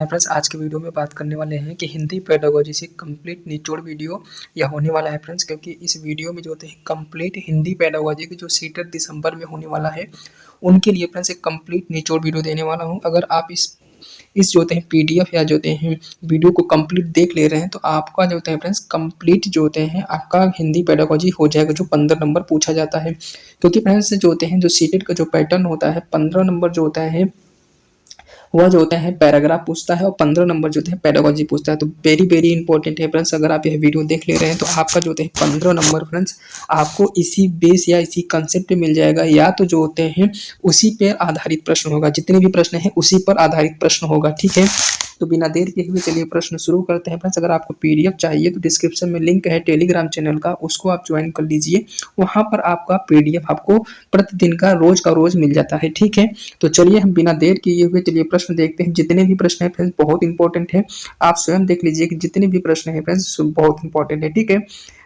Friends, आज के video में बात करने वाले हैं कि हिंदी पेडागोजी से कंप्लीट निचोड़ वीडियो यह होने वाला है फ्रेंड्स, क्योंकि इस वीडियो में जो होते हैं कंप्लीट हिंदी पेडागोजी की जो सीटेट दिसंबर में होने वाला है उनके लिए फ्रेंड्स एक कंप्लीट निचोड़ वीडियो देने वाला हूं। अगर आप इस जो होते हैं पीडीएफ या जो होते हैं वीडियो को कंप्लीट देख ले रहे हैं तो आपका जो होता है फ्रेंड्स कंप्लीट जो होते हैं आपका हिंदी पेडागोजी हो जाएगा, जो 15 नंबर पूछा जाता है। क्योंकि फ्रेंड्स जो होते हैं जो सीटेट का जो पैटर्न होता है 15 नंबर जो होता है वह जो होता है पैराग्राफ पूछता है और 15 नंबर जो होते हैं पेडागोजी पूछता है। तो वेरी वेरी इंपॉर्टेंट है फ्रेंड्स, अगर आप यह वीडियो देख ले रहे हैं तो आपका जो होते हैं 15 नंबर फ्रेंड्स आपको इसी बेस या इसी कंसेप्ट पे मिल जाएगा, या तो जो होते हैं उसी पर आधारित प्रश्न होगा, जितने भी प्रश्न हैं उसी पर आधारित प्रश्न होगा। ठीक है, तो बिना देर किए हुए चलिए प्रश्न शुरू करते हैं फ्रेंड्स। अगर आपको पीडीएफ चाहिए तो डिस्क्रिप्शन में लिंक है टेलीग्राम चैनल का, उसको आप ज्वाइन कर लीजिए। वहां पर आपका पीडीएफ आपको प्रतिदिन का रोज मिल जाता है। ठीक है, तो चलिए हम बिना देर किए हुए चलिए प्रश्न देखते हैं। जितने भी प्रश्न हैं फ्रेंड्स बहुत इंपॉर्टेंट है, आप स्वयं देख लीजिए कि जितने भी प्रश्न हैं फ्रेंड्स बहुत इंपॉर्टेंट है। ठीक है,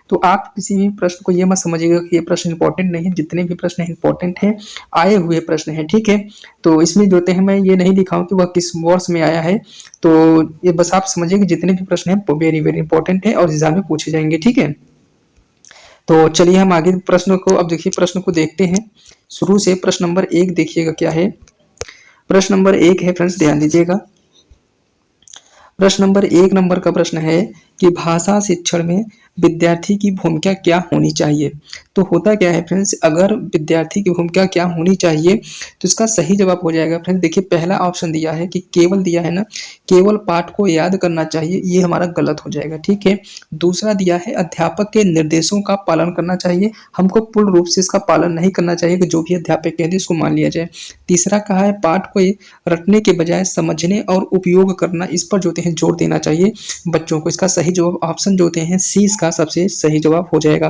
तो आप किसी भी प्रश्न को ये मत समझिएगा कि ये प्रश्न इंपॉर्टेंट नहीं है, जितने भी प्रश्न इंपॉर्टेंट हैं, आए हुए प्रश्न हैं। ठीक है, तो इसमें जो होते हैं मैं ये नहीं दिखाऊं कि वह किस वर्ष में आया है, तो ये बस आप समझिए कि जितने भी प्रश्न हैं वो वेरी वेरी इंपॉर्टेंट है और एग्जाम में पूछे जाएंगे। ठीक है, तो चलिए हम आगे प्रश्न को अब देखिए प्रश्न को देखते हैं शुरू से। प्रश्न नंबर 1 देखिएगा क्या है। प्रश्न नंबर 1 है फ्रेंड्स, ध्यान दीजिएगा। प्रश्न नंबर 1 नंबर का प्रश्न है कि भाषा शिक्षण में विद्यार्थी की भूमिका क्या होनी चाहिए। तो होता क्या है फ्रेंड्स, अगर विद्यार्थी की भूमिका क्या होनी चाहिए तो इसका सही जवाब हो जाएगा फ्रेंड्स। देखिए पहला ऑप्शन दिया है कि केवल दिया है ना, केवल पाठ को याद करना चाहिए, ये हमारा गलत हो जाएगा। ठीक है, दूसरा दिया है अध्यापक के निर्देशों का पालन करना चाहिए, हमको पूर्ण रूप से इसका पालन नहीं करना चाहिए कि जो भी अध्यापक कहते हैं उसको मान लिया जाए। तीसरा कहा है पाठ को रटने के बजाय समझने और उपयोग करना, इस पर जो होते हैं जोर देना चाहिए बच्चों को। इसका सही जवाब ऑप्शन जो होते हैं सी इसका सबसे सही जवाब हो जाएगा।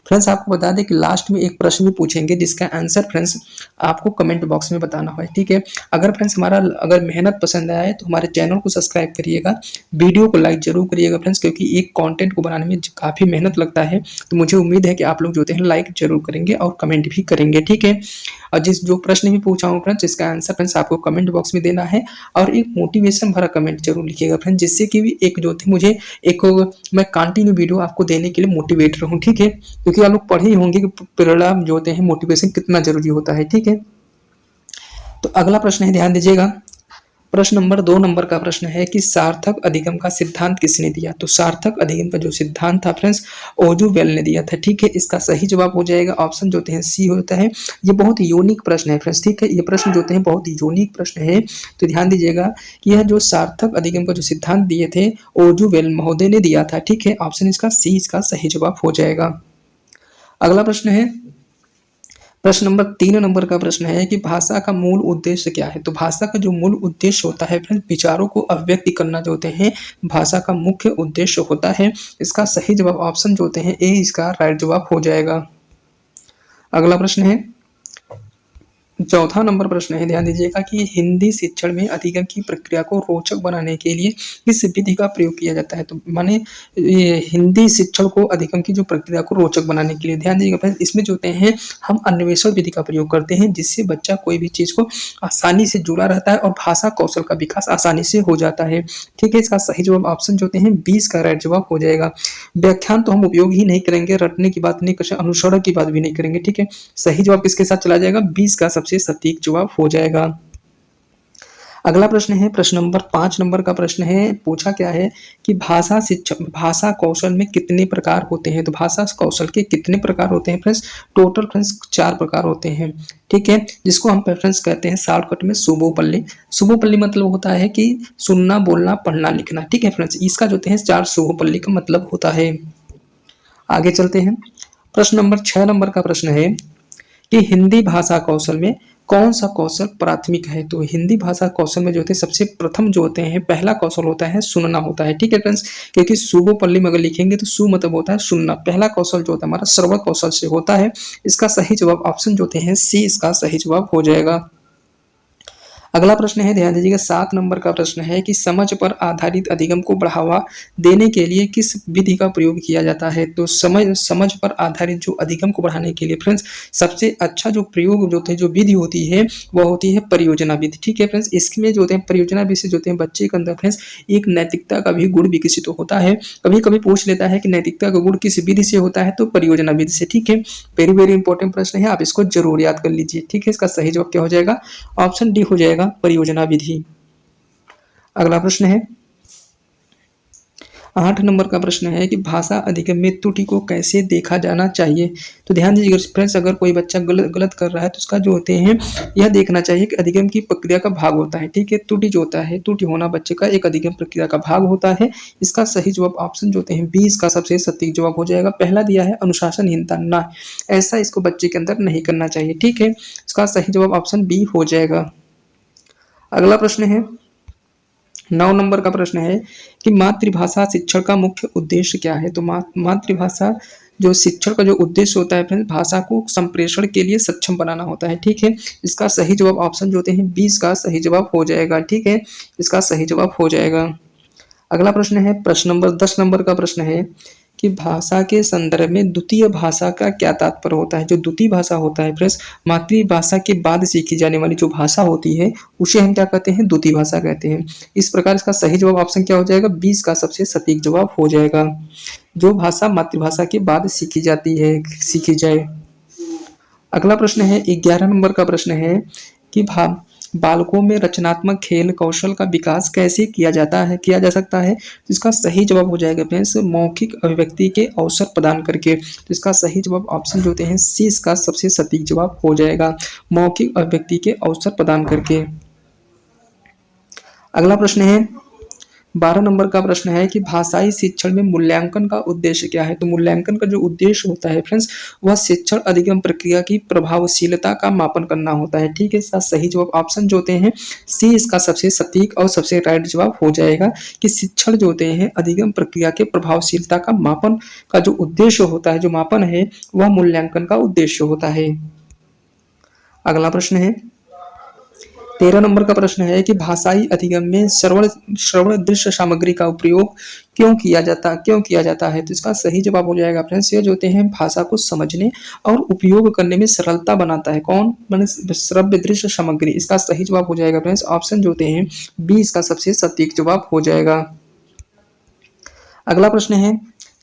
फ्रेंड्स आपको बता दें कि लास्ट में एक प्रश्न भी पूछेंगे जिसका आंसर फ्रेंड्स आपको कमेंट बॉक्स में बताना है। ठीक है, अगर फ्रेंड्स हमारा अगर मेहनत पसंद आया है तो हमारे चैनल को सब्सक्राइब करिएगा, वीडियो को लाइक जरूर करिएगा फ्रेंड्स, क्योंकि एक कंटेंट को बनाने में काफी मेहनत लगता है। तो मुझे उम्मीद है कि आप लोग जो होते हैं लाइक जरूर करेंगे और कमेंट भी करेंगे। ठीक है, और जिस जो प्रश्न भी पूछा हूँ फ्रेंड्स इसका आंसर फ्रेंड्स आपको कमेंट बॉक्स में देना है और एक मोटिवेशन भरा कमेंट जरूर लिखिएगा फ्रेंड्स, जिससे कि भी एक जो मुझे एक मैं कंटिन्यू वीडियो आपको देने के लिए मोटिवेट रहूं। ठीक है, क्योंकि आप लोग पढ़े ही होंगे कि प्रेरणा जो होते हैं मोटिवेशन कितना जरूरी होता है। ठीक है, तो अगला प्रश्न है, ध्यान दीजिएगा। प्रश्न नंबर 2 नंबर का प्रश्न है कि सार्थक अधिगम का सिद्धांत किसने दिया। तो सार्थक अधिगम का जो सिद्धांत था फ्रेंड्स ओजुवेल ने दिया था। ठीक है, इसका सही जवाब हो जाएगा ऑप्शन जो होते हैं सी होता है। ये बहुत यूनिक प्रश्न है फ्रेंड्स। ठीक है, ये प्रश्न जो होते हैं बहुत यूनिक प्रश्न है, तो ध्यान दीजिएगा कि यह जो सार्थक अधिगम का जो सिद्धांत दिए थे ओजुवेल महोदय ने दिया था। ठीक है, ऑप्शन इसका सी इसका सही जवाब हो जाएगा। अगला प्रश्न है, प्रश्न नंबर 3 नंबर का प्रश्न है कि भाषा का मूल उद्देश्य क्या है। तो भाषा का जो मूल उद्देश्य होता है फ्रेंड्स विचारों को अभिव्यक्ति करना जो होते हैं भाषा का मुख्य उद्देश्य होता है। इसका सही जवाब ऑप्शन जो होते हैं ए इसका राइट जवाब हो जाएगा। अगला प्रश्न है, चौथा नंबर प्रश्न है, ध्यान दीजिएगा कि हिंदी शिक्षण में अधिगम की प्रक्रिया को रोचक बनाने के लिए किस विधि का प्रयोग किया जाता है। तो माने हिंदी शिक्षण को अधिगम की जो प्रक्रिया को रोचक बनाने के लिए ध्यान दीजिएगा फ्रेंड्स, इसमें जो होते हैं हम अन्वेषण विधि का प्रयोग करते हैं, जिससे बच्चा कोई भी चीज को आसानी से जुड़ा रहता है और भाषा कौशल का विकास आसानी से हो जाता है। ठीक है, इसका सही जवाब ऑप्शन जो होते हैं 20 का राइट जवाब हो जाएगा। व्याख्यान तो हम उपयोग ही नहीं करेंगे, रटने की बात नहीं करेंगे, अनुसरण की बात भी नहीं करेंगे। ठीक है, सही जवाब किसके साथ चला जाएगा 20 का सबसे सटीक जवाब हो जाएगा। अगला प्रश्न है, प्रश्न नंबर 5 नंबर का प्रश्न है, पूछा क्या है कि भाषा शिक्षण भाषा कौशल में कितने प्रकार होते हैं। तो भाषा कौशल के कितने प्रकार होते हैं फ्रेंड्स, टोटल फ्रेंड्स 4 प्रकार होते हैं। ठीक है, जिसको हम प्रेफरेंस कहते हैं शॉर्टकट में सुबोपल्ली। सुबोपल्ली मतलब होता है कि सुनना बोलना पढ़ना लिखना। ठीक है फ्रेंड्स, इसका जो है 4 सुबोपल्ली का मतलब होता है। आगे चलते हैं, प्रश्न नंबर 6 नंबर का प्रश्न है कि हिंदी भाषा कौशल में कौन सा कौशल प्राथमिक है। तो हिंदी भाषा कौशल में जो होते हैं सबसे प्रथम जो होते हैं पहला कौशल होता है सुनना होता है। ठीक है फ्रेंड्स, क्योंकि सुबोपल्ली में अगर लिखेंगे तो सु मतलब होता है सुनना, पहला कौशल जो होता है हमारा श्रवण कौशल से होता है। इसका सही जवाब ऑप्शन जो होते हैं सी इसका सही जवाब हो जाएगा। अगला प्रश्न है, ध्यान दीजिएगा, 7 नंबर का प्रश्न है कि समझ पर आधारित अधिगम को बढ़ावा देने के लिए किस विधि का प्रयोग किया जाता है। तो समझ पर आधारित जो अधिगम को बढ़ाने के लिए फ्रेंड्स सबसे अच्छा जो प्रयोग जो थे जो विधि होती है वह होती है परियोजना विधि। ठीक है फ्रेंड्स, इसमें जो होते हैं परियोजना विधि से जो होते हैं बच्चे के अंदर फ्रेंड्स एक नैतिकता का भी गुण विकसित होता है। कभी कभी पूछ लेता है कि नैतिकता का गुण किस विधि से होता है, तो परियोजना विधि से। ठीक है, वेरी वेरी इंपॉर्टेंट प्रश्न है, आप इसको जरूर याद कर लीजिए। ठीक है, इसका सही जवाब क्या हो जाएगा, ऑप्शन डी हो जाएगा, परियोजना विधि। अगला प्रश्न है 8 नंबर का प्रश्न है कि भाषा अधिगम में त्रुटि को कैसे देखा जाना चाहिए। तो ध्यान दीजिएगा फ्रेंड्स, अगर कोई बच्चा गलत कर रहा है तो उसका जो होते हैं यह देखना चाहिए कि अधिगम की प्रक्रिया का भाग होता है। ठीक है, त्रुटि जो होता है, त्रुटि होना बच्चे का एक अधिगम प्रक्रिया का भाग होता है। इसका सही जवाब ऑप्शन जो होते हैं 20 का सबसे सटीक जवाब हो जाएगा। पहला दिया है अनुशासनहीनता, ना ऐसा इसको बच्चे के अंदर नहीं करना चाहिए। ठीक है, इसका सही जवाब ऑप्शन बी हो जाएगा। अगला प्रश्न है 9 नंबर का प्रश्न है कि मातृभाषा शिक्षण का मुख्य उद्देश्य क्या है। तो मातृभाषा जो शिक्षण का जो उद्देश्य होता है फ्रेंड्स, भाषा को संप्रेषण के लिए सक्षम बनाना होता है। ठीक है, इसका सही जवाब ऑप्शन जो होते हैं 20 का सही जवाब हो जाएगा। ठीक है, इसका सही जवाब हो जाएगा। अगला प्रश्न है, प्रश्न नंबर 10 नंबर का प्रश्न है कि भाषा के संदर्भ में द्वितीय भाषा का क्या तात्पर्य होता है। जो द्वितीय भाषा होता है फ्रेंड्स, मातृभाषा के बाद सीखी जाने वाली जो भाषा होती है उसे हम क्या कहते हैं, द्वितीय भाषा कहते हैं। इस प्रकार इसका सही जवाब ऑप्शन क्या हो जाएगा, 20 का सबसे सटीक जवाब हो जाएगा। जो भाषा मातृभाषा के बाद सीखी जाती है, सीखी जाए। अगला प्रश्न है 11 नंबर का प्रश्न है कि बालकों में रचनात्मक खेल कौशल का विकास कैसे किया जा सकता है। तो इसका सही जवाब हो जाएगा फ्रेंड्स, मौखिक अभिव्यक्ति के अवसर प्रदान करके। तो इसका सही जवाब ऑप्शन जो होते हैं सी इसका सबसे सटीक जवाब हो जाएगा, मौखिक अभिव्यक्ति के अवसर प्रदान करके। अगला प्रश्न है 12 नंबर का प्रश्न है कि भाषाई शिक्षण में मूल्यांकन का उद्देश्य क्या है। तो मूल्यांकन का जो उद्देश्य होता है फ्रेंड्स, वह शिक्षण अधिगम प्रक्रिया की प्रभावशीलता का मापन करना होता है। ठीक है, इसका सही जवाब ऑप्शन जो होते हैं सी इसका सबसे सटीक और सबसे राइट जवाब हो जाएगा कि शिक्षण जो होते हैं अधिगम प्रक्रिया के प्रभावशीलता का मापन का जो उद्देश्य होता है, जो मापन है वह मूल्यांकन का उद्देश्य होता है। अगला प्रश्न है 13 नंबर का प्रश्न है कि भाषाई अधिगम में श्रवण दृश्य सामग्री का उपयोग क्यों किया जाता है। तो इसका सही जवाब हो जाएगा फ्रेंड्स, ये जो होते हैं भाषा को समझने और उपयोग करने में सरलता बनाता है। कौन, माने श्रव्य दृश्य सामग्री। इसका सही जवाब हो जाएगा फ्रेंड्स, ऑप्शन जो होते हैं 20 का सबसे सटीक जवाब हो जाएगा। अगला प्रश्न है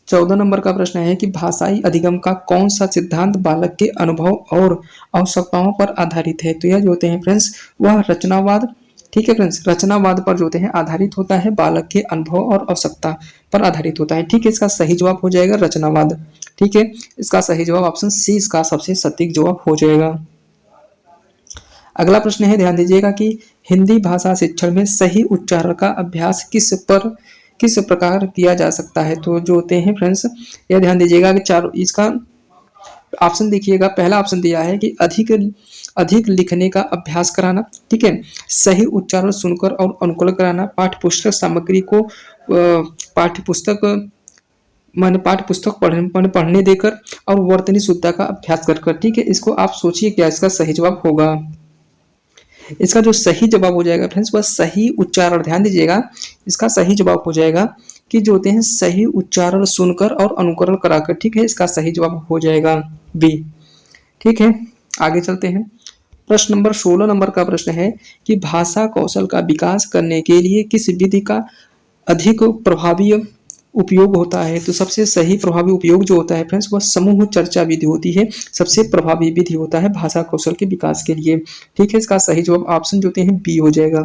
14 नंबर का प्रश्न है कि भाषाई अधिगम का कौन सा सिद्धांत बालक के अनुभव और आवश्यकताओं पर आधारित है। तो यह जो होते हैं फ्रेंड्स वह रचनावाद। ठीक है फ्रेंड्स, रचनावाद पर जो होते हैं आधारित होता है, बालक के अनुभव और आवश्यकता पर आधारित होता है। ठीक है, इसका सही जवाब हो जाएगा रचनावाद। ठीक है, इसका सही जवाब ऑप्शन सी इसका सबसे सटीक जवाब हो जाएगा। अगला प्रश्न है, ध्यान दीजिएगा कि हिंदी भाषा शिक्षण में सही उच्चारण का अभ्यास किस प्रकार किया जा सकता है। तो जो होते हैं फ्रेंड्स, यह ध्यान दीजिएगा कि चारों इसका ऑप्शन देखिएगा। पहला ऑप्शन दिया है कि अधिक लिखने का अभ्यास कराना। ठीक है, सही उच्चारण सुनकर और अनुकूल कराना, पाठ्यपुस्तक सामग्री को पाठ्यपुस्तक पढ़ने देकर और वर्तनी शुद्धता का अभ्यास कर। ठीक है, इसको आप सोचिए क्या इसका सही जवाब होगा। इसका जो सही जवाब हो जाएगा फ्रेंड्स वह सही उच्चारण, ध्यान दीजिएगा, इसका सही जवाब हो जाएगा कि जो होते हैं सही उच्चारण सुनकर और अनुकरण कराकर। ठीक है, इसका सही जवाब हो जाएगा बी। ठीक है, आगे चलते हैं। प्रश्न नंबर 16 नंबर का प्रश्न है कि भाषा कौशल का विकास करने के लिए किस विधि का अधिक प्रभावी उपयोग होता है। तो सबसे सही प्रभावी उपयोग जो होता है फ्रेंड्स वह समूह चर्चा विधि होती है, सबसे प्रभावी विधि होता है भाषा कौशल के विकास के लिए। ठीक है, इसका सही जवाब ऑप्शन जो होते हैं बी हो जाएगा।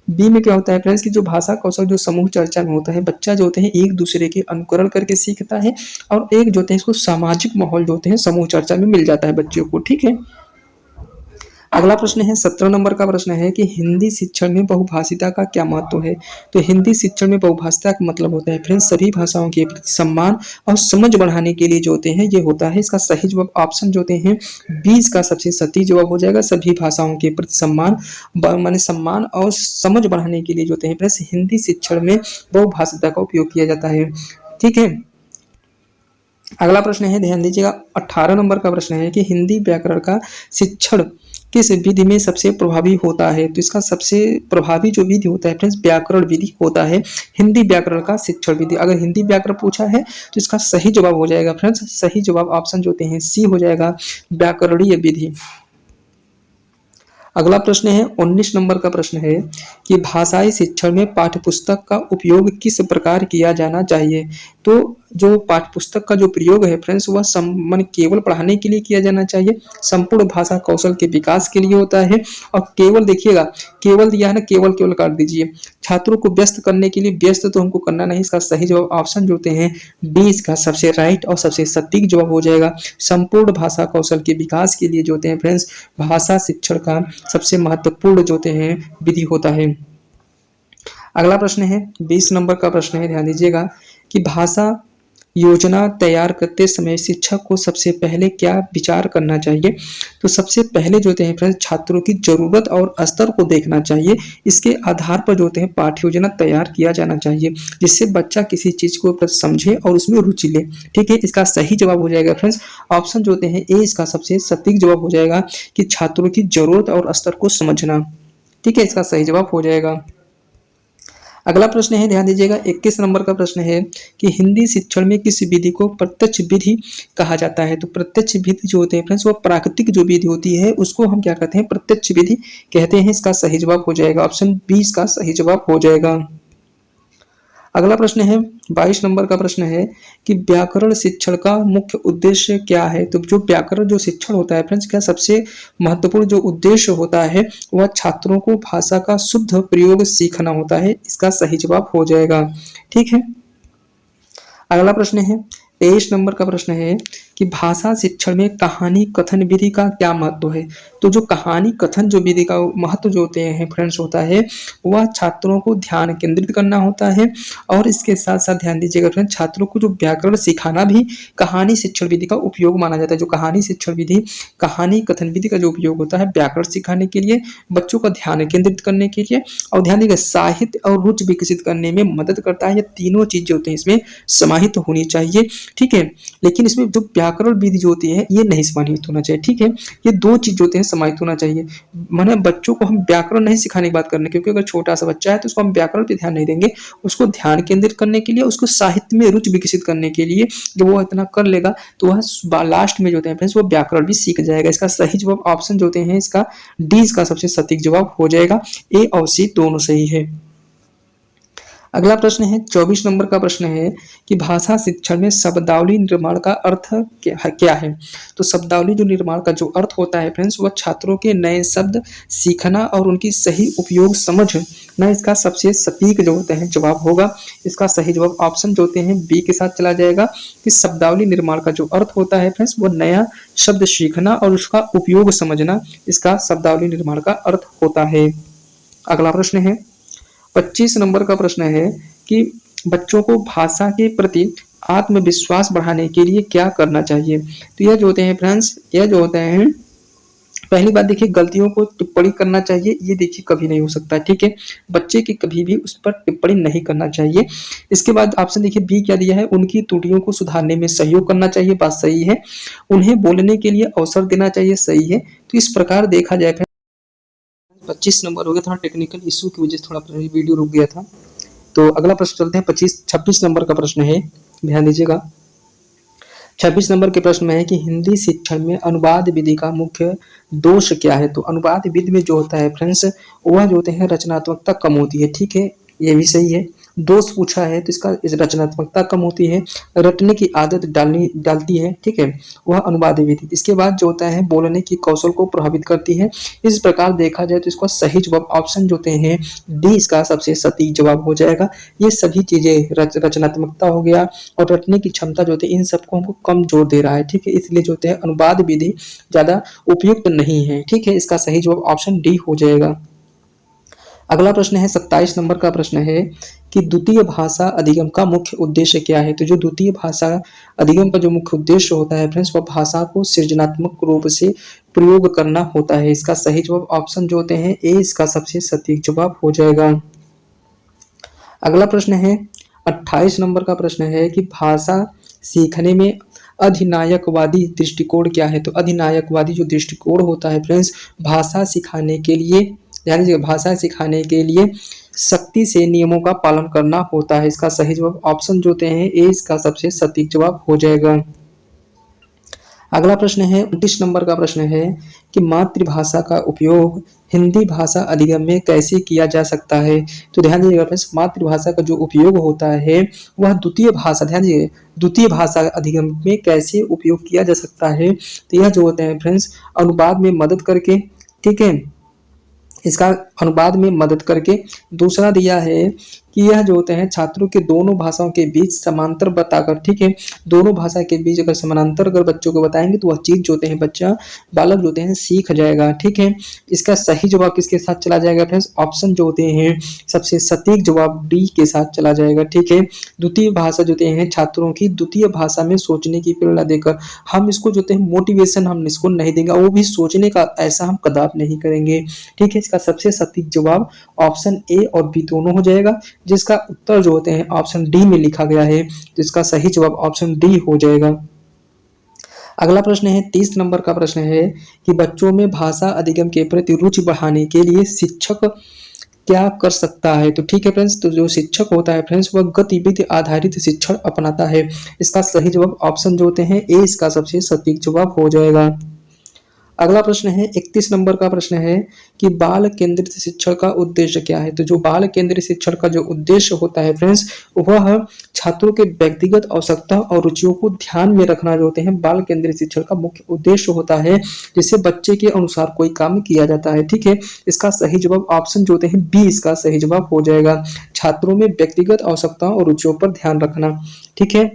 बी में क्या होता है फ्रेंड्स कि जो भाषा कौशल जो समूह चर्चा में होता है, बच्चा जो होते हैं एक दूसरे के अनुकरण करके सीखता है और एक जो होते हैं इसको सामाजिक माहौल जो होते हैं समूह चर्चा में मिल जाता है बच्चों को। ठीक है, अगला प्रश्न है 17 नंबर का प्रश्न है कि हिंदी शिक्षण में बहुभाषिता का क्या महत्व है। तो हिंदी शिक्षण में बहुभाषिता का मतलब होता है फ्रेंड्स सभी भाषाओं के प्रति सम्मान और समझ बढ़ाने के लिए जो होते हैं ये होता है। इसका सही जवाब ऑप्शन जो होते हैं 20 का सबसे सटीक जवाब हो जाएगा, सभी भाषाओं के प्रति सम्मान और समझ बढ़ाने के लिए जो होते हैं फ्रेंड्स हिंदी शिक्षण में बहुभाषिता का उपयोग किया जाता है। ठीक है, अगला प्रश्न है, ध्यान दीजिएगा 18 नंबर का प्रश्न है कि हिंदी व्याकरण का शिक्षण किस विधि में सबसे प्रभावी होता है? तो इसका सबसे प्रभावी जो विधि होता है फ्रेंड्स व्याकरण विधि होता है, हिंदी व्याकरण का शिक्षण विधि। अगर हिंदी व्याकरण पूछा है तो इसका सही जवाब हो जाएगा फ्रेंड्स, सही जवाब ऑप्शन जो होते हैं सी हो जाएगा, व्याकरणीय विधि। अगला प्रश्न है 19 नंबर का प्रश्न है कि भाषाई शिक्षण में पाठ्यपुस्तक का उपयोग किस प्रकार किया जाना चाहिए? तो जो पाठ्यपुस्तक का जो प्रयोग है फ्रेंड्स वह मन केवल पढ़ाने के लिए किया जाना चाहिए, संपूर्ण भाषा कौशल के विकास के लिए होता है, और केवल देखिएगा केवल दिया है ना, केवल केवल काट दीजिए, छात्रों को व्यस्त करने के लिए, व्यस्त तो हमको करना नहीं, इसका सही जवाब ऑप्शन जो होते हैं डी इसका सबसे राइट और सबसे सटीक जवाब हो जाएगा। संपूर्ण भाषा कौशल के विकास के लिए जो होते हैं फ्रेंड्स भाषा शिक्षण का सबसे महत्वपूर्ण जो होते हैं विधि होता है। अगला प्रश्न है 20 नंबर का प्रश्न है, ध्यान दीजिएगा कि भाषा योजना तैयार करते समय शिक्षक को सबसे पहले क्या विचार करना चाहिए? तो सबसे पहले जो होते हैं फ्रेंड्स छात्रों की जरूरत और स्तर को देखना चाहिए, इसके आधार पर जो होते हैं पाठ्य योजना तैयार किया जाना चाहिए, जिससे बच्चा किसी चीज को समझे और उसमें रुचि ले। ठीक है, इसका सही जवाब हो जाएगा फ्रेंड्स ऑप्शन जो होते हैं ए इसका सबसे सटीक जवाब हो जाएगा कि छात्रों की जरूरत और स्तर को समझना। ठीक है, इसका सही जवाब हो जाएगा। अगला प्रश्न है, ध्यान दीजिएगा 21 नंबर का प्रश्न है कि हिंदी शिक्षण में किस विधि को प्रत्यक्ष विधि कहा जाता है? तो प्रत्यक्ष विधि जो होते हैं फ्रेंड्स वो प्राकृतिक जो विधि होती है उसको हम क्या कहते हैं? प्रत्यक्ष विधि कहते हैं। इसका सही जवाब हो जाएगा ऑप्शन बी इसका सही जवाब हो जाएगा। अगला प्रश्न है 22 नंबर का प्रश्न है कि व्याकरण शिक्षण का मुख्य उद्देश्य क्या है? तो जो व्याकरण जो शिक्षण होता है फ्रेंड्स क्या सबसे महत्वपूर्ण जो उद्देश्य होता है वह छात्रों को भाषा का शुद्ध प्रयोग सीखना होता है। इसका सही जवाब हो जाएगा। ठीक है, अगला प्रश्न है 23 नंबर का प्रश्न है कि भाषा शिक्षण में कहानी कथन विधि का क्या महत्व है? तो जो कहानी कथन जो विधि का महत्व जो होते हैं फ्रेंड्स होता है वह छात्रों को ध्यान केंद्रित करना होता है, और इसके साथ साथ ध्यान दीजिएगा फ्रेंड्स छात्रों को जो व्याकरण सिखाना भी कहानी शिक्षण विधि का उपयोग माना जाता है। जो कहानी शिक्षण विधि कहानी कथन विधि का जो उपयोग होता है व्याकरण सिखाने के लिए, बच्चों का ध्यान केंद्रित करने के लिए, और ध्यान दीजिएगा साहित्य और रुचि विकसित करने में मदद करता है। ये तीनों चीजें होती हैं इसमें समाहित होनी चाहिए। ठीक है, लेकिन इसमें जो व्याकरण विधि जो होती है ये नहीं समाहित होना चाहिए। ठीक है, ये दो चीज होते हैं समाहित होना चाहिए। माने बच्चों को हम व्याकरण नहीं सिखाने की बात करने, क्योंकि अगर छोटा सा बच्चा है तो उसको हम व्याकरण पे ध्यान नहीं देंगे, उसको ध्यान केंद्रित करने के लिए, उसको साहित्य में रुचि विकसित करने के लिए जब वो इतना कर लेगा तो वह लास्ट में जो होते हैं फ्रेंड्स वो व्याकरण भी सीख जाएगा। इसका सही जवाब ऑप्शन जो होते हैं इसका डी इसका सबसे सटीक जवाब हो जाएगा। ए और सी दोनों सही है। अगला प्रश्न है 24 नंबर का प्रश्न है कि भाषा शिक्षण में शब्दावली निर्माण का अर्थ क्या है? तो शब्दावली जो निर्माण का जो अर्थ होता है फ्रेंड्स वह छात्रों के नए शब्द सीखना और उनकी सही उपयोग समझना। इसका सबसे सटीक जो होता है जवाब होगा। इसका सही जवाब ऑप्शन जो होते हैं बी के साथ चला जाएगा कि शब्दावली निर्माण का जो अर्थ होता है फ्रेंड्स वो नया शब्द सीखना और उसका उपयोग समझना, इसका शब्दावली निर्माण का अर्थ होता है। अगला प्रश्न है 25 नंबर का प्रश्न है कि बच्चों को भाषा के प्रति आत्मविश्वास बढ़ाने के लिए क्या करना चाहिए? तो यह जो होते हैं फ्रेंड्स यह जो होते हैं पहली बात देखिए गलतियों को टिप्पणी करना चाहिए, ये देखिए कभी नहीं हो सकता। ठीक है, बच्चे की कभी भी उस पर टिप्पणी नहीं करना चाहिए। इसके बाद ऑप्शन देखिए बी क्या दिया है, उनकी त्रुटियों को सुधारने में सहयोग करना चाहिए, बात सही है। उन्हें बोलने के लिए अवसर देना चाहिए, सही है। तो इस प्रकार देखा जाए 25 नंबर हो गया, थोड़ा टेक्निकल इशू की वजह से थोड़ा वीडियो रुक गया था। तो अगला प्रश्न चलते हैं 26 नंबर का प्रश्न है, ध्यान दीजिएगा। 26 नंबर के प्रश्न में है कि हिंदी शिक्षण में अनुवाद विधि का मुख्य दोष क्या है? तो अनुवाद विधि में जो होता है फ्रेंड्स वह जो होते हैं रचनात्मकता कम होती है। ठीक है, ये भी सही है। दोष पूछा है तो इसका रचनात्मकता कम होती है, रटने की आदत डालती है। ठीक है, वह अनुवाद विधि। इसके बाद जो होता है बोलने की कौशल को प्रभावित करती है। इस प्रकार देखा जाए तो इसका सही जवाब ऑप्शन जो होते हैं डी इसका सबसे सटीक जवाब हो जाएगा। ये सभी चीजें रचनात्मकता हो गया और रटने की क्षमता जो होती है इन सबको हमको कम जोर दे रहा है। ठीक है, इसलिए जो होते हैं अनुवाद विधि ज्यादा उपयुक्त नहीं है। ठीक है, इसका सही जवाब ऑप्शन डी हो जाएगा। अगला प्रश्न है 27 नंबर का प्रश्न है कि द्वितीय भाषा अधिगम का मुख्य उद्देश्य क्या है? तो जो द्वितीय भाषा अधिगम का जो मुख्य उद्देश्य होता है फ्रेंड्स वह भाषा को सृजनात्मक रूप से प्रयोग करना होता है। इसका सही जवाब ऑप्शन जो होते हैं ए इसका सबसे सटीक जवाब हो जाएगा। अगला प्रश्न है 28 नंबर का प्रश्न है कि भाषा सीखने में अधिनायकवादी दृष्टिकोण क्या है? तो अधिनायकवादी जो दृष्टिकोण होता है फ्रेंड्स, भाषा सिखाने के लिए, ध्यान दीजिए, भाषा सिखाने के लिए सख्ती से नियमों का पालन करना होता है। इसका सही जवाब ऑप्शन जो होते हैं ए इसका सबसे सटीक जवाब हो जाएगा। अगला प्रश्न है 29 नंबर का प्रश्न है कि मातृभाषा का उपयोग हिंदी भाषा अधिगम में कैसे किया जा सकता है? तो ध्यान दीजिएगा फ्रेंड्स, मातृभाषा का जो उपयोग होता है वह द्वितीय भाषा, ध्यान दीजिए, द्वितीय भाषा अधिगम में कैसे उपयोग किया जा सकता है? तो यह जो होते हैं फ्रेंड्स, अनुवाद में मदद करके, ठीक है, इसका अनुवाद में मदद करके। दूसरा दिया है कि यह जो होते हैं छात्रों के दोनों भाषाओं के बीच समांतर बताकर, ठीक है, दोनों भाषा के बीच अगर समानांतर अगर बच्चों को बताएंगे तो वह चीज जो होते हैं बच्चा बालक जो होते हैं सीख जाएगा, ठीक है। इसका सही जवाब किसके साथ चला जाएगा फ्रेंड्स? ऑप्शन जो होते हैं सबसे सटीक जवाब डी के साथ चला जाएगा, ठीक है। द्वितीय भाषा जो होते हैं छात्रों की द्वितीय भाषा में सोचने की प्रेरणा देकर, हम इसको जो होते हैं मोटिवेशन हम इसको नहीं देंगे, वो भी सोचने का ऐसा हम कदापि नहीं करेंगे, ठीक है। इसका सबसे सटीक जवाब ऑप्शन ए और बी दोनों हो जाएगा, जिसका उत्तर जो होते हैं ऑप्शन डी में लिखा गया है, तो इसका सही जवाब ऑप्शन डी हो जाएगा। अगला प्रश्न है 30 नंबर का प्रश्न है कि बच्चों में भाषा अधिगम के प्रति रुचि बढ़ाने के लिए शिक्षक क्या कर सकता है? तो ठीक है फ्रेंड्स, तो जो शिक्षक होता है फ्रेंड्स वह गतिविधि आधारित शिक्षण अपनाता है। इसका सही जवाब ऑप्शन जो होते हैं ए इसका सबसे सटीक जवाब हो जाएगा। अगला प्रश्न है 31 नंबर का प्रश्न है कि बाल केंद्रित शिक्षण का उद्देश्य क्या है? तो जो बाल केंद्रित शिक्षण का जो उद्देश्य होता है फ्रेंड्स, वह छात्रों के व्यक्तिगत आवश्यकता और रुचियों को ध्यान में रखना जो होते हैं बाल केंद्रित शिक्षण का मुख्य उद्देश्य होता है, जिससे बच्चे के अनुसार कोई काम किया जाता है, ठीक है। इसका सही जवाब ऑप्शन जो होते हैं बी इसका सही जवाब हो जाएगा, छात्रों में व्यक्तिगत आवश्यकताओं और रुचियों पर ध्यान रखना, ठीक है।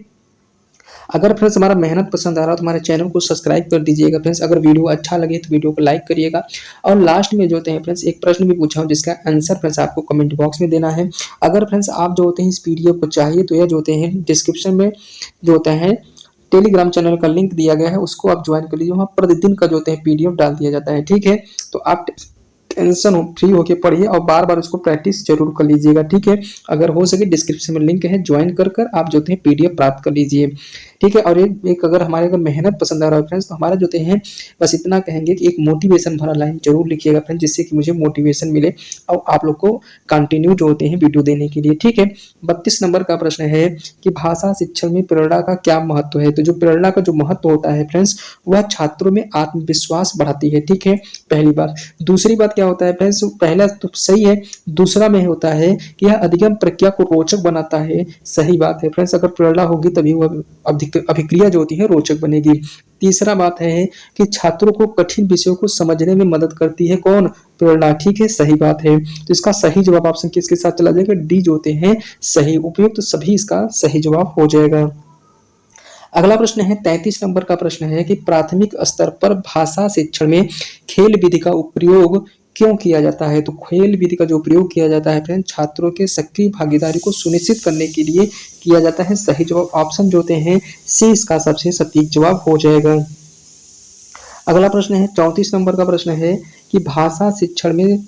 अगर फ्रेंड्स हमारा मेहनत पसंद आ रहा है तो हमारे चैनल को सब्सक्राइब कर दीजिएगा फ्रेंड्स। अगर वीडियो अच्छा लगे तो वीडियो को लाइक करिएगा। और लास्ट में जो होते हैं फ्रेंड्स एक प्रश्न भी पूछा हूं जिसका आंसर फ्रेंड्स आपको कमेंट बॉक्स में देना है। अगर फ्रेंड्स आप जो होते हैं इस पीडीएफ को चाहिए तो यह जो होते हैं डिस्क्रिप्शन में जो होता है टेलीग्राम चैनल का लिंक दिया गया है, उसको आप ज्वाइन कर लीजिए। वहाँ प्रतिदिन का जो होते हैं पीडीएफ डाल दिया जाता है, ठीक है। तो आप टेंशन फ्री होके पढ़िए और बार बार उसको प्रैक्टिस जरूर कर लीजिएगा, ठीक है। अगर हो सके डिस्क्रिप्शन में लिंक है, ज्वाइन कर कर आप जो है पीडीएफ प्राप्त कर लीजिए, ठीक है। और एक अगर हमारे अगर मेहनत पसंद आ रहा है फ्रेंड्स तो हमारा जो है बस इतना कहेंगे कि एक मोटिवेशन भरा लाइन जरूर लिखिएगा फ्रेंड्स, जिससे कि मुझे मोटिवेशन मिले और आप लोग को कंटिन्यू जो होते हैं वीडियो देने के लिए, ठीक है। 32 नंबर का प्रश्न है कि भाषा शिक्षण में प्रेरणा का क्या महत्व है? तो जो प्रेरणा का जो महत्व होता है फ्रेंड्स वह छात्रों में आत्मविश्वास बढ़ाती है, ठीक है, पहली बात। दूसरी बात क्या होता है फ्रेंड्स, पहला तो सही है, दूसरा में होता है कि यह अधिगम प्रक्रिया को रोचक बनाता है, सही बात है फ्रेंड्स। अगर प्रेरणा होगी तभी वह अभिक्रिया जो होती है रोचक बनेगी। तीसरा बात है कि छात्रों को कठिन विषयों को समझने में मदद करती है, कौन? प्रेरणा, ठीक है, सही बात है। तो इसका सही जवाब ऑप्शन किसके साथ चला जाएगा? डी जो होते हैं सही उपयुक्त तो सभी इसका सही जवाब हो जाएगा। अगला प्रश्न है 33 नंबर का प्रश्न है कि प्राथमिक स्तर पर भाषा शिक्षण में खेल विधि का प्रयोग क्यों किया जाता है? तो खेल विधि का जो प्रयोग किया जाता है फ्रेंड छात्रों के सक्रिय भागीदारी को सुनिश्चित करने के लिए किया जाता है, सही जवाब ऑप्शन जो होते हैं सी इसका सबसे सटीक जवाब हो जाएगा। अगला प्रश्न है 34 नंबर का प्रश्न है कि भाषा शिक्षण में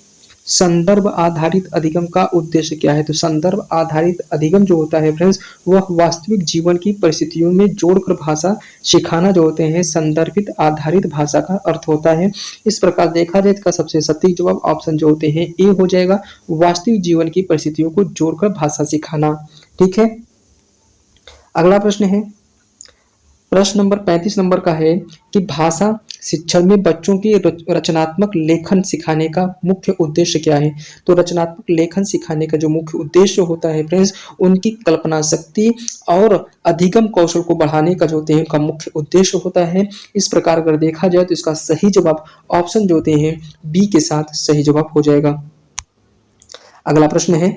संदर्भ आधारित अधिगम का उद्देश्य क्या है? तो संदर्भ आधारित अधिगम जो होता है फ्रेंड्स वह वास्तविक जीवन की परिस्थितियों में जोड़कर भाषा सिखाना जो होते हैं संदर्भित आधारित भाषा का अर्थ होता है। इस प्रकार देखा जाए इसका सबसे सटीक जवाब ऑप्शन जो होते हैं ए हो जाएगा, वास्तविक जीवन की परिस्थितियों को जोड़कर भाषा सिखाना, ठीक है। अगला प्रश्न है प्रश्न नंबर 35 नंबर का है कि भाषा शिक्षण में बच्चों की रचनात्मक लेखन सिखाने का मुख्य उद्देश्य क्या है? तो रचनात्मक लेखन सिखाने का जो मुख्य उद्देश्य होता है फ्रेंड्स उनकी कल्पना शक्ति और अधिगम कौशल को बढ़ाने का जो होते हैं उनका मुख्य उद्देश्य होता है। इस प्रकार अगर देखा जाए तो इसका सही जवाब ऑप्शन जो होते हैं बी के साथ सही जवाब हो जाएगा। अगला प्रश्न है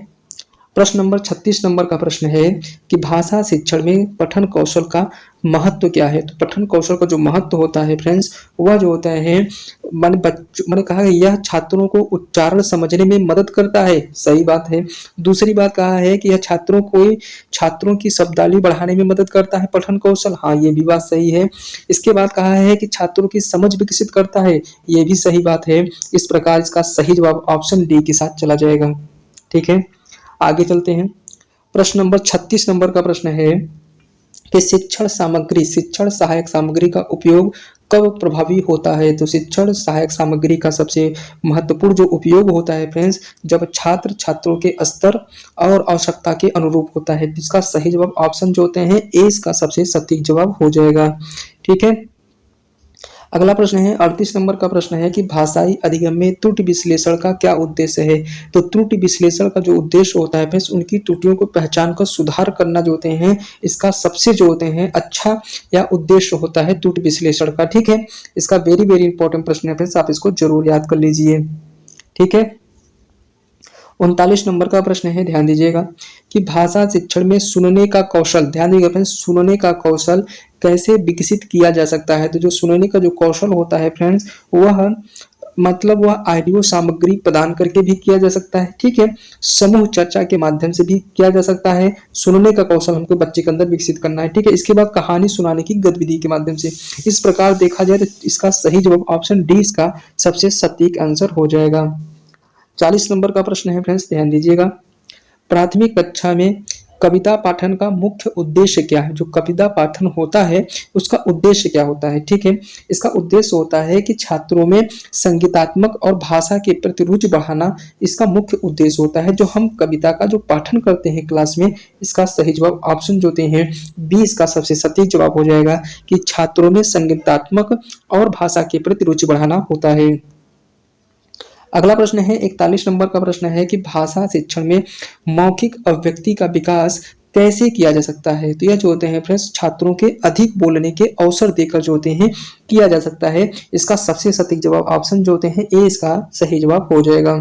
प्रश्न नंबर 36 नंबर का प्रश्न है कि भाषा शिक्षण में पठन कौशल का महत्व क्या है? तो पठन कौशल का जो महत्व होता है फ्रेंड्स वह जो होता है मैंने कहा कि यह छात्रों को उच्चारण समझने में मदद करता है, सही बात है। दूसरी बात कहा है कि यह छात्रों की शब्दावली बढ़ाने में मदद करता है पठन कौशल, हाँ ये भी बात सही है। इसके बाद कहा है कि छात्रों की समझ विकसित करता है, ये भी सही बात है। इस प्रकार इसका सही जवाब ऑप्शन डी के साथ चला जाएगा, ठीक है। आगे चलते हैं प्रश्न नंबर 36 नंबर का प्रश्न है कि शिक्षण सहायक सामग्री का उपयोग कब प्रभावी होता है। तो शिक्षण सहायक सामग्री का सबसे महत्वपूर्ण जो उपयोग होता है फ्रेंड्स, जब छात्रों के स्तर और आवश्यकता के अनुरूप होता है। जिसका सही जवाब ऑप्शन जो होते हैं ए, इसका सबसे सटीक जवाब हो जाएगा। ठीक है, अगला प्रश्न है 38 नंबर का प्रश्न है कि भाषाई अधिगम में त्रुटि विश्लेषण का क्या उद्देश्य है। तो त्रुटि विश्लेषण का जो उद्देश्य होता है फ्रेंड्स, उनकी त्रुटियों को पहचान कर सुधार करना जो होते हैं, इसका सबसे जो होते हैं अच्छा या उद्देश्य होता है त्रुटि विश्लेषण का। ठीक है, इसका वेरी वेरी इंपॉर्टेंट प्रश्न है फ्रेंड्स, आप इसको जरूर याद कर लीजिए। ठीक है, 39 नंबर का प्रश्न है, ध्यान दीजिएगा कि भाषा शिक्षण में सुनने का कौशल, ध्यान दीजिएगा फ्रेंड्स, सुनने का कौशल कैसे विकसित किया जा सकता है। तो जो सुनने का जो कौशल होता है फ्रेंड्स, वह मतलब वह ऑडियो सामग्री प्रदान करके भी किया जा सकता है। ठीक है, समूह चर्चा के माध्यम से भी किया जा सकता है। सुनने का कौशल हमको बच्चे के अंदर विकसित करना है। ठीक है, इसके बाद कहानी सुनाने की गतिविधि के माध्यम से। इस प्रकार देखा जाए तो इसका सही जवाब ऑप्शन डी, इसका सबसे सटीक आंसर हो जाएगा। 40 नंबर का प्रश्न है फ्रेंड्स, ध्यान दीजिएगा, प्राथमिक कक्षा में कविता पाठन का मुख्य उद्देश्य क्या है। जो कविता पाठन होता है उसका उद्देश्य क्या होता है। ठीक है, इसका उद्देश्य होता है कि छात्रों में संगीतात्मक और भाषा के प्रति रुचि बढ़ाना, इसका मुख्य उद्देश्य होता है। जो हम कविता का जो पाठन करते हैं क्लास में, इसका सही जवाब ऑप्शन जो होते हैं बी, इसका सबसे सटीक जवाब हो जाएगा कि छात्रों में संगीतात्मक और भाषा के प्रति रुचि बढ़ाना होता है। अगला प्रश्न है 41 नंबर का प्रश्न है कि भाषा शिक्षण में मौखिक अभिव्यक्ति का विकास कैसे किया जा सकता है। तो यह जो होते हैं फ्रेंड्स, छात्रों के अधिक बोलने के अवसर देकर जो होते हैं किया जा सकता है। इसका सबसे सटीक जवाब ऑप्शन जो होते हैं ए, इसका सही जवाब हो जाएगा।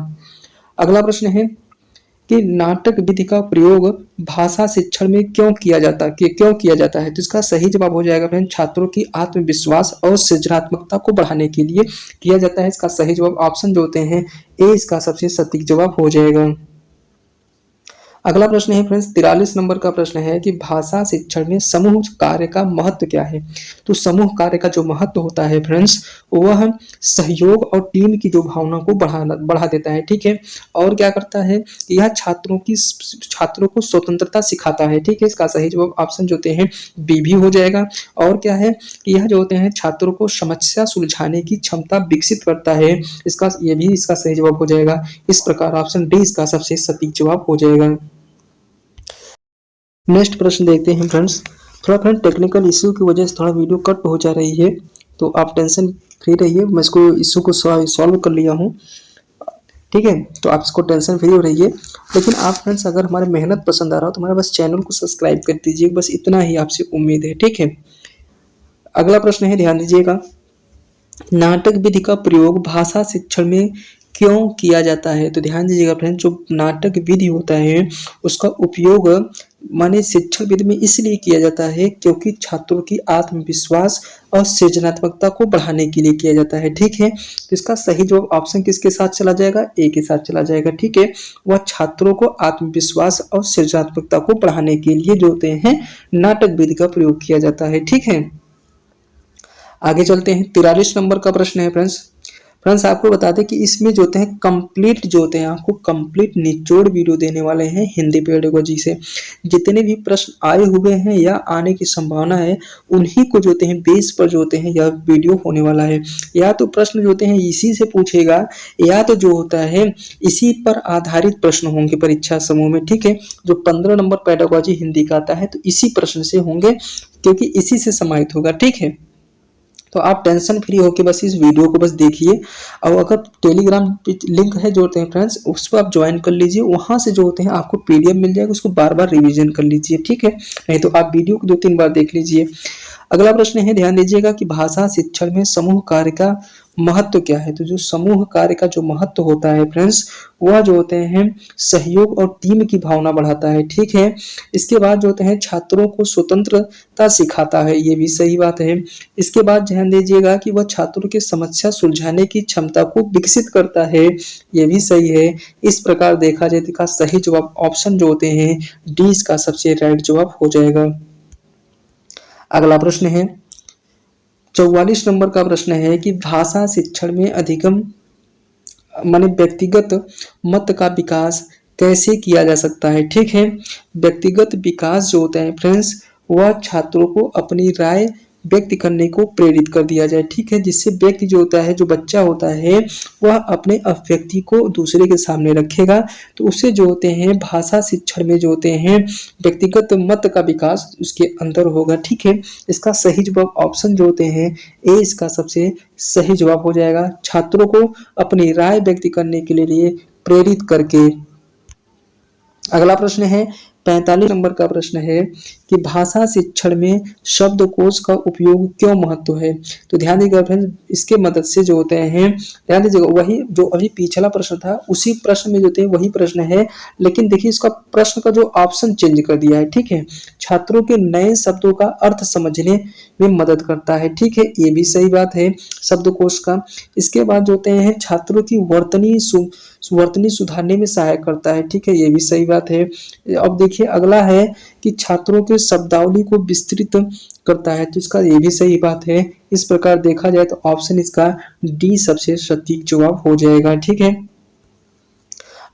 अगला प्रश्न है कि नाटक विधि का प्रयोग भाषा शिक्षण में क्यों किया जाता है। तो इसका सही जवाब हो जाएगा फ्रेंड, छात्रों की आत्मविश्वास और सृजनात्मकता को बढ़ाने के लिए किया जाता है। इसका सही जवाब ऑप्शन जो होते हैं ए, इसका सबसे सटीक जवाब हो जाएगा। अगला प्रश्न है फ्रेंड्स 43 नंबर का प्रश्न है कि भाषा शिक्षण में समूह कार्य का महत्व क्या है। तो समूह कार्य का जो महत्व होता है फ्रेंड्स, वह सहयोग और टीम की जो भावना को बढ़ा देता है। ठीक है, और क्या करता है, यह छात्रों को स्वतंत्रता सिखाता है। ठीक है, इसका सही जवाब ऑप्शन जो होते हैं बी भी हो जाएगा। और क्या है कि यह जो होते हैं छात्रों को समस्या सुलझाने की क्षमता विकसित करता है। ये भी इसका सही जवाब हो जाएगा। इस प्रकार ऑप्शन डी, इसका सबसे सटीक जवाब हो जाएगा। नेक्स्ट प्रश्न देखते हैं फ्रेंड्स, थोड़ा फ्रेंड टेक्निकल इश्यू की वजह से थोड़ा वीडियो कट हो जा रही है, तो आप टेंशन फ्री रहिए, मैं इसको इश्यू को सॉल्व कर लिया हूँ। ठीक है, तो आप इसको टेंशन फ्री हो रहिए। लेकिन आप फ्रेंड्स अगर हमारे मेहनत पसंद आ रहा हो तो हमारे बस चैनल को सब्सक्राइब कर दीजिए, बस इतना ही आपसे उम्मीद है। ठीक है, अगला प्रश्न है, ध्यान दीजिएगा, नाटक विधि का प्रयोग भाषा शिक्षण में क्यों किया जाता है। तो ध्यान दीजिएगा फ्रेंड्स, जो नाटक विधि होता है उसका उपयोग माने शिक्षण विधि में इसलिए किया जाता है क्योंकि छात्रों की आत्मविश्वास और सृजनात्मकता को बढ़ाने के लिए किया जाता है। ठीक है, तो इसका सही जवाब ऑप्शन किसके साथ चला जाएगा, ए के साथ चला जाएगा। ठीक है, वह छात्रों को आत्मविश्वास और सृजनात्मकता को बढ़ाने के लिए जो होते हैं नाटक विधि का प्रयोग किया जाता है। ठीक है, आगे चलते हैं 43 नंबर का प्रश्न है फ्रेंड्स आपको बता दें कि इसमें जो होते हैं कंप्लीट जो होते हैं आपको कंप्लीट निचोड़ वीडियो देने वाले हैं हिंदी पेडागोजी से। जितने भी प्रश्न आए हुए हैं या आने की संभावना है, उन्हीं को जो होते हैं बेस पर जो होते हैं यह वीडियो होने वाला है। या तो प्रश्न जो होते हैं इसी से पूछेगा, या तो जो होता है इसी पर आधारित प्रश्न होंगे परीक्षा समूह में। ठीक है, जो 15 नंबर पेडागोजी हिंदी का आता है तो इसी प्रश्न से होंगे, क्योंकि इसी से समाहित होगा। ठीक है, तो आप टेंशन फ्री होकर बस इस वीडियो को बस देखिए। और अगर टेलीग्राम लिंक है जो होते हैं फ्रेंड्स, उसको आप ज्वाइन कर लीजिए, वहां से जो होते हैं आपको पीडीएफ मिल जाएगा, उसको बार बार रिवीजन कर लीजिए। ठीक है, नहीं तो आप वीडियो को 2-3 बार देख लीजिए। अगला प्रश्न है, ध्यान दीजिएगा कि भाषा शिक्षण में समूह कार्य का महत्व क्या है। तो जो समूह कार्य का जो महत्व होता है फ्रेंड्स, वह जो होते हैं सहयोग और टीम की भावना बढ़ाता है। ठीक है, इसके बाद जो होते हैं छात्रों को स्वतंत्रता सिखाता है, ये भी सही बात है। इसके बाद ध्यान दीजिएगा कि वह छात्रों की समस्या सुलझाने की क्षमता को विकसित करता है, ये भी सही है। इस प्रकार देखा जाए तो सही जवाब ऑप्शन जो होते हैं डी, इसका सबसे राइट जवाब हो जाएगा। अगला प्रश्न है 44 नंबर का प्रश्न है कि भाषा शिक्षण में अधिगम माने व्यक्तिगत मत का विकास कैसे किया जा सकता है। ठीक है, व्यक्तिगत विकास जो होता है फ्रेंड्स, वह छात्रों को अपनी राय व्यक्त करने को प्रेरित कर दिया जाए। ठीक है, जिससे व्यक्ति जो होता है, जो बच्चा होता है, वह अपने अभिव्यक्ति को दूसरे के सामने रखेगा, तो उससे जो होते हैं भाषा शिक्षण में जो होते हैं व्यक्तिगत मत का विकास उसके अंदर होगा। ठीक है, इसका सही जवाब ऑप्शन जो होते हैं ए इसका सबसे सही जवाब हो जाएगा। छात्रों को अपनी राय व्यक्त करने के लिए प्रेरित करके। अगला प्रश्न है 45 नंबर का प्रश्न है कि भाषा शिक्षण में शब्दकोश का उपयोग क्यों महत्व है। तो ध्यान दीजिएगा फ्रेंड्स, इसके मदद से जो होते हैं, ध्यान दीजिएगा, वही जो अभी पिछला प्रश्न था उसी प्रश्न में जो होते हैं वही प्रश्न है, लेकिन देखिए इसका प्रश्न का जो ऑप्शन चेंज कर दिया है। ठीक है, छात्रों के नए शब्दों का अर्थ समझने में मदद करता है। ठीक है, ये भी सही बात है शब्दकोश का। इसके बाद जो होते हैं छात्रों की वर्तनी सुधारने में सहायक करता है। ठीक है, ये भी सही बात है। अब देखिए अगला है कि छात्रों के शब्दावली को विस्तृत करता है, तो इसका ये भी सही बात है। इस प्रकार देखा जाए तो ऑप्शन इसका डी सबसे सटीक जवाब हो जाएगा। ठीक है,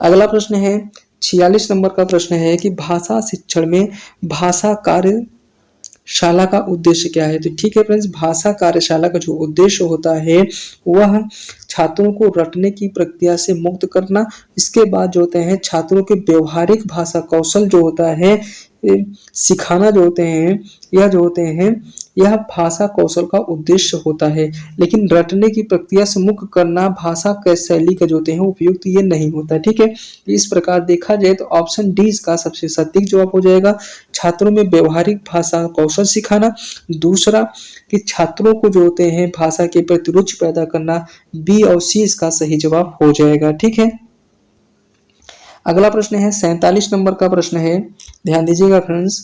अगला प्रश्न है 46 नंबर का प्रश्न है कि भाषा शिक्षण में भाषा कार्यशाला का उद्देश्य क्या है। तो ठीक है फ्रेंड्स, भाषा कार्यशाला का जो उद्देश्य होता है वह छात्रों को रटने की प्रक्रिया से मुक्त करना, इसके बाद जो होते हैं छात्रों के व्यवहारिक भाषा कौशल जो होता है सिखाना जो होते हैं, यह जो होते हैं यह भाषा कौशल का उद्देश्य होता है। लेकिन रटने की प्रक्रिया से मुक्त करना भाषा के शैली का जो होते हैं उपयुक्त ये नहीं होता। ठीक है, इस प्रकार देखा जाए तो ऑप्शन डी इसका सबसे सटीक जवाब हो जाएगा। छात्रों में व्यवहारिक भाषा कौशल सिखाना, दूसरा कि छात्रों को जो होते हैं भाषा के प्रति रुचि पैदा करना, बी और सी इसका सही जवाब हो जाएगा। ठीक है, अगला प्रश्न है 47 नंबर का प्रश्न है, ध्यान दीजिएगा फ्रेंड्स।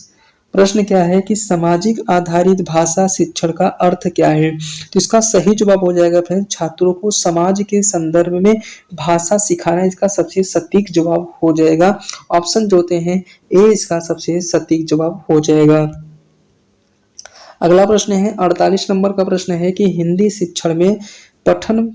प्रश्न क्या है कि सामाजिक आधारित भाषा शिक्षण का अर्थ क्या है। तो इसका सही जवाब हो जाएगा फ्रेंड्स, छात्रों को समाज के संदर्भ में भाषा सिखाना, इसका सबसे सटीक जवाब हो जाएगा। ऑप्शन जो होते हैं ए इसका सबसे सटीक जवाब हो जाएगा। अगला प्रश्न है 48 नंबर का प्रश्न है कि हिंदी शिक्षण में पठन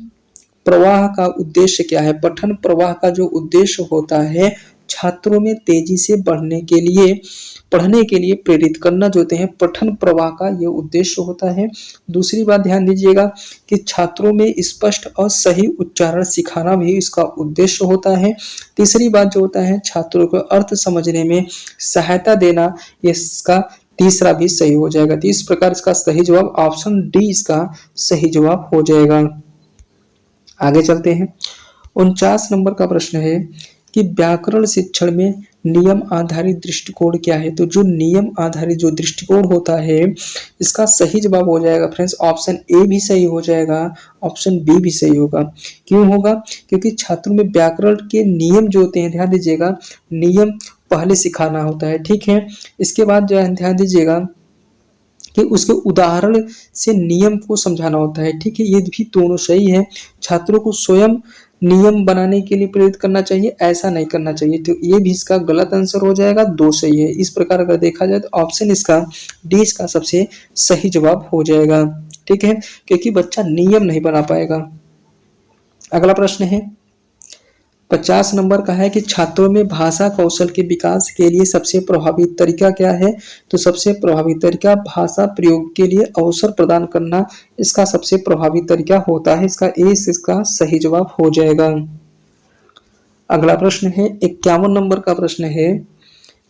प्रवाह का उद्देश्य क्या है। पठन प्रवाह का जो उद्देश्य होता है छात्रों में तेजी से पढ़ने के लिए प्रेरित करना जो होते हैं पठन प्रवाह का ये उद्देश्य होता है। दूसरी बात ध्यान दीजिएगा कि छात्रों में स्पष्ट और सही उच्चारण सिखाना भी इसका उद्देश्य होता है। तीसरी बात जो होता है छात्रों को अर्थ समझने में सहायता देना, ये इसका तीसरा भी सही हो जाएगा। तो इस प्रकार इसका सही जवाब ऑप्शन डी इसका सही जवाब हो जाएगा। आगे चलते हैं 49 नंबर का प्रश्न है कि व्याकरण शिक्षण में नियम आधारित दृष्टिकोण क्या है। तो जो नियम आधारित जो दृष्टिकोण होता है इसका सही जवाब हो जाएगा फ्रेंड्स, ऑप्शन ए भी सही हो जाएगा, ऑप्शन बी भी सही होगा। क्यों होगा, क्योंकि छात्रों में व्याकरण के नियम जो होते हैं, ध्यान दीजिएगा, नियम पहले सिखाना होता है। ठीक है, इसके बाद जो है ध्यान दीजिएगा कि उसके उदाहरण से नियम को समझाना होता है। ठीक है, ये भी दोनों सही है। छात्रों को स्वयं नियम बनाने के लिए प्रेरित करना चाहिए, ऐसा नहीं करना चाहिए। तो ये भी इसका गलत आंसर हो जाएगा, दो सही है। इस प्रकार अगर देखा जाए तो ऑप्शन इसका डी इसका सबसे सही जवाब हो जाएगा। ठीक है, क्योंकि बच्चा नियम नहीं बना पाएगा। अगला प्रश्न है 50 नंबर का है कि छात्रों में भाषा कौशल के विकास के लिए सबसे प्रभावी तरीका क्या है। तो सबसे प्रभावी तरीका भाषा प्रयोग के लिए अवसर प्रदान करना, इसका सबसे प्रभावी तरीका होता है। इसका ए इसका सही जवाब हो जाएगा। अगला प्रश्न है 51 नंबर का प्रश्न है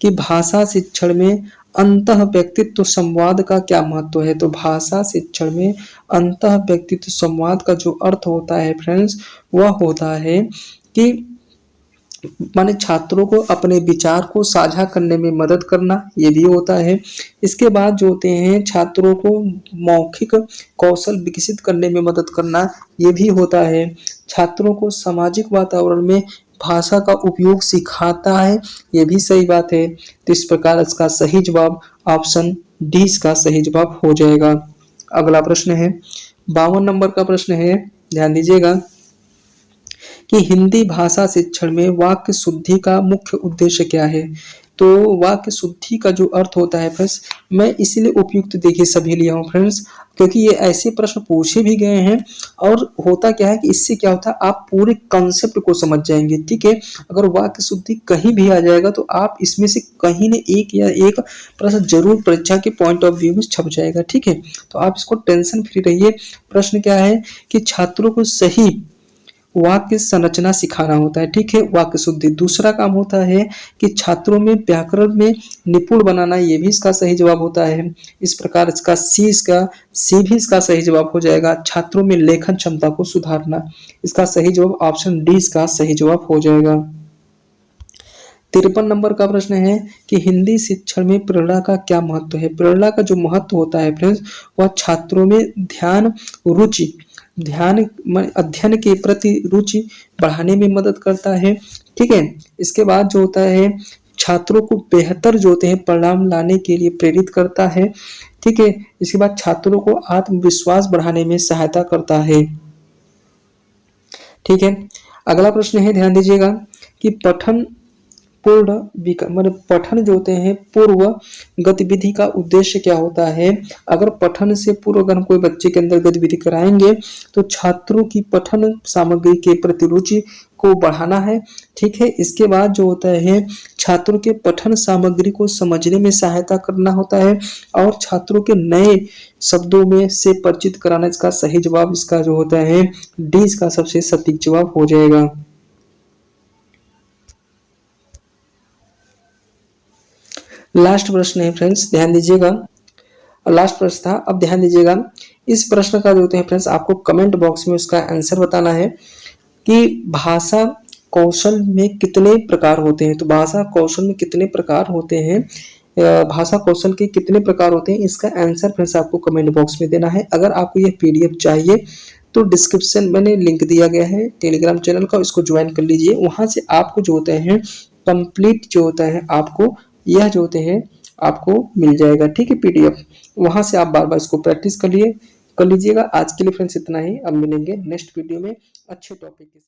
कि भाषा शिक्षण में अंतः व्यक्तित्व संवाद का क्या महत्व है। तो भाषा शिक्षण में अंतः व्यक्तित्व संवाद का जो अर्थ होता है फ्रेंड्स, वह होता है कि माने छात्रों को अपने विचार को साझा करने में मदद करना, ये भी होता है। इसके बाद जो होते हैं छात्रों को मौखिक कौशल विकसित करने में मदद करना, ये भी होता है। छात्रों को सामाजिक वातावरण में भाषा का उपयोग सिखाता है, ये भी सही बात है। तो इस प्रकार इसका सही जवाब ऑप्शन डी इसका सही जवाब हो जाएगा। अगला प्रश्न है 52 नंबर का प्रश्न है, ध्यान दीजिएगा कि हिंदी भाषा शिक्षण में वाक्य शुद्धि का मुख्य उद्देश्य क्या है। तो वाक्य शुद्धि का जो अर्थ होता है फ्रेंड्स, मैं इसीलिए उपयुक्त देखिए सभी लिया हूँ फ्रेंड्स, क्योंकि ये ऐसे प्रश्न पूछे भी गए हैं। और होता क्या है कि इससे क्या होता है, आप पूरे कंसेप्ट को समझ जाएंगे। ठीक है, अगर वाक्य शुद्धि कहीं भी आ जाएगा तो आप इसमें से कहीं न एक या एक प्रश्न जरूर परीक्षा के पॉइंट ऑफ व्यू में छप जाएगा। ठीक है, तो आप इसको टेंशन फ्री रहिए। प्रश्न क्या है कि छात्रों को सही वाक्य संरचना सिखाना होता है। ठीक है, वाक्य शुद्धि। दूसरा काम होता है कि छात्रों में व्याकरण में निपुण बनाना, ये भी इसका सही जवाब होता है। इस प्रकार इसका सी भी इसका सही जवाब हो जाएगा। छात्रों में लेखन क्षमता को सुधारना, इसका सही जवाब ऑप्शन डी इसका सही जवाब हो जाएगा। 53 नंबर का प्रश्न है कि हिंदी शिक्षण में प्रेरणा का क्या महत्व है। प्रेरणा का जो महत्व होता है फ्रेंड्स, वह छात्रों में ध्यान अध्ययन के प्रति रुचि बढ़ाने में मदद करता है। ठीक है, इसके बाद जो होता है छात्रों को बेहतर जो होते हैं परिणाम लाने के लिए प्रेरित करता है। ठीक है, इसके बाद छात्रों को आत्मविश्वास बढ़ाने में सहायता करता है। ठीक है, अगला प्रश्न है, ध्यान दीजिएगा कि पठन मतलब पठन जो होते हैं पूर्व गतिविधि का उद्देश्य क्या होता है। अगर पठन से पूर्व अगर हम कोई बच्चे के अंदर गतिविधि कराएंगे तो छात्रों की पठन सामग्री के प्रति रुचि को बढ़ाना है। ठीक है, इसके बाद जो होता है छात्रों के पठन सामग्री को समझने में सहायता करना होता है और छात्रों के नए शब्दों में से परिचित कराना। इसका सही जवाब इसका जो होता है डी इसका सबसे सटीक जवाब हो जाएगा। लास्ट प्रश्न है फ्रेंड्स, ध्यान दीजिएगा। लास्ट प्रश्न था, अब ध्यान दीजिएगा। इस प्रश्न का जो होते हैं फ्रेंड्स, आपको कमेंट बॉक्स में उसका आंसर बताना है कि भाषा कौशल में कितने प्रकार होते हैं। तो भाषा कौशल में कितने प्रकार होते हैं, भाषा कौशल के कितने प्रकार होते हैं, इसका आंसर फ्रेंड्स आपको कमेंट बॉक्स में देना है। अगर आपको यह पीडीएफ चाहिए तो डिस्क्रिप्शन में लिंक दिया गया है टेलीग्राम चैनल का, इसको ज्वाइन कर लीजिए। वहां से आपको जो होते हैं कंप्लीट जो होता है आपको यह जो होते हैं आपको मिल जाएगा। ठीक है, पीडीएफ, वहां से आप बार बार इसको प्रैक्टिस कर लीजिएगा। आज के लिए फ्रेंड्स इतना ही, अब मिलेंगे नेक्स्ट वीडियो में अच्छे टॉपिक के साथ।